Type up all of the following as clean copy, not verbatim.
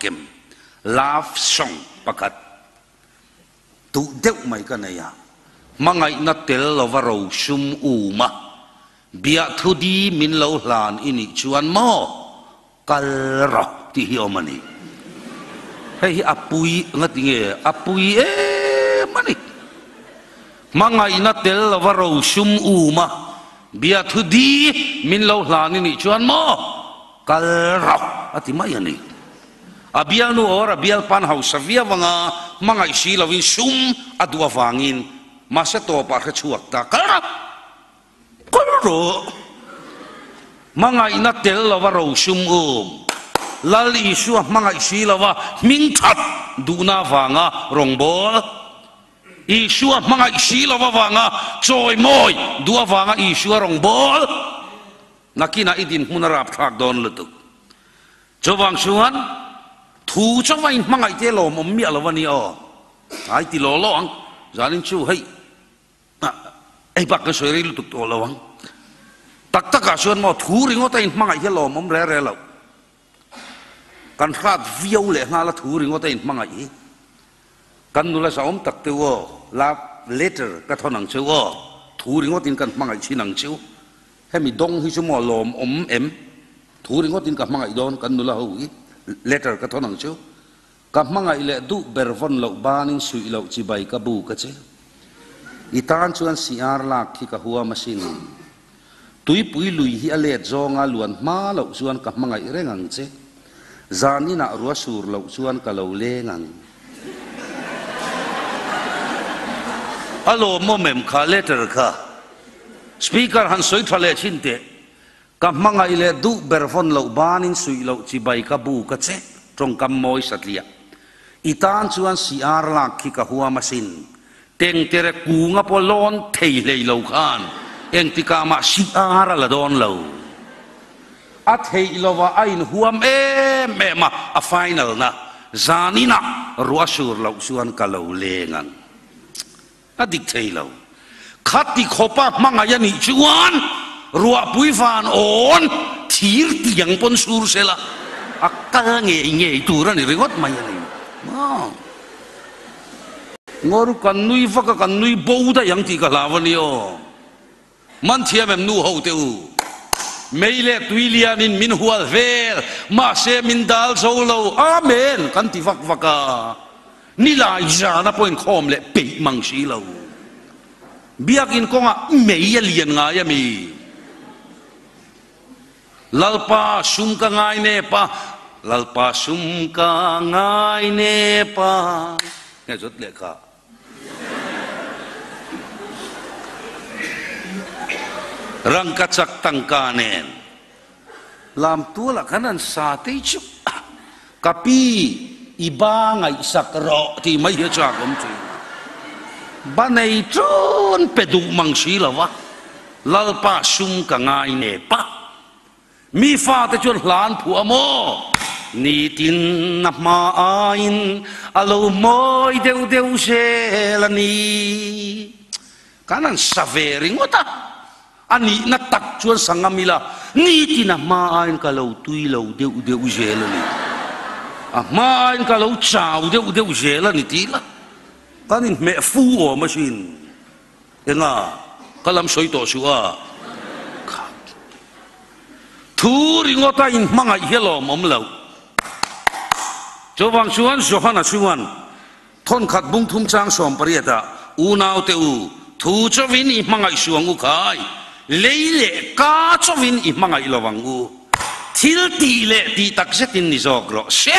kem love song pakat tu deuh mai ka nei ya mangai na tel lovaro sum uma bia thudi min lo hlan ini chuan mo kalra ti hi omani hei apui ngatinge apui mani mangai na tel lovaro sum uma bia thudi min lo hlan ini chuan mo kalra ati mai ani abial nu ora bial pan hau savia wanga mangai si lovin sum adua wangin masa to pa kha chuak ta kalra kalro mangai na tel lovaro sum lal isu mangai si lova ming that duna wanga rongbol isu mangai si lova wanga choi moi dua wanga isu rongbol nakina idin hunarap thak don lutu chowang suan thu cho vay mangai te lo mom mi lo vani o ai ti lo lo ang zanin chu hei ai bak ka soi ri lu tuk to lo ang tak tak ka suan mo thu ringo ta mangai te lo mom re re lo kan khat viau le nga la thu ringo ta mangai kan nu la sa om tak te wo la later ka thonang chu wo thu ringo tin kan mangai chi nang chu hemi dong hi chu mo lom om em thu ringo tin ka mangai don kan nu la ho letter ka thonang chu ka mangai le du bervon lo banin sui lo chi bai ka bu ka che itan chuan siar lak thi ka huwa masin tui pui lui hi ale zonga luan ma lo chuan ka mangai rengang che zanina ruwa sur lo chuan ka lo le ngang alo momem kha letter kha speaker han soi thale chinte ka mangai le du bervon lo banin sui lo chi bai ka bu ka che trong kam moi satlia itan chuan siar lak khi ka huwa masin teng tere ku nga polon thei lei lo khan eng ti ka ma siar la don lo a thei lova ain huam me ma a final na zanina ruasur lo chuan ka lo lengan a dik thei lo khati khopa mangaya ni chuan ruwa pui van on thir tiang pon sur sela akka nge turan ni ringot mai ni ngoru kan nui vaka kan nui bouda yang ti ka lawani o man thiam em nu ho te u meile tuilian in min hual vel ma se min dal solo amen kan ti vak vaka ni lai jana point khom le pe mang si lo biak in konga mei lian nga ya mi lalpa sum ka ngai ne pa lalpa sum ka ngai ne pa nghe rất lệ cả răng cắt sắc tăng ca nền làm tua là khả năng xa tế chúc kapi iba ngày sắc rõ thì mấy đứa cha cũng chuyện ba này trốn pe đủ mang xí là vắt lalpa sum ka ngai ne pa mi pha te chuan hlan phua mo ni tin na ma ain alo moi deu deu se la ni kanan savering ota ani na tak chuan sangamila ni tin na ma ain ka lo tui lo deu deu se la ni a ma ain ka lo chau deu deu se la ni ti la kanin me fu o machine enga kalam soi to suwa thu ringo ta in mangai hello mom lo chowang chuan johana chuan thon khat bung thum chang som pariata u nau te u thu chowin i mangai suang u khai leile ka chowin i mangai lowang u thil ti le ti tak setin ni jok ro se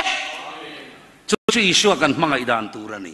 chu chu isu kan mangai dan turani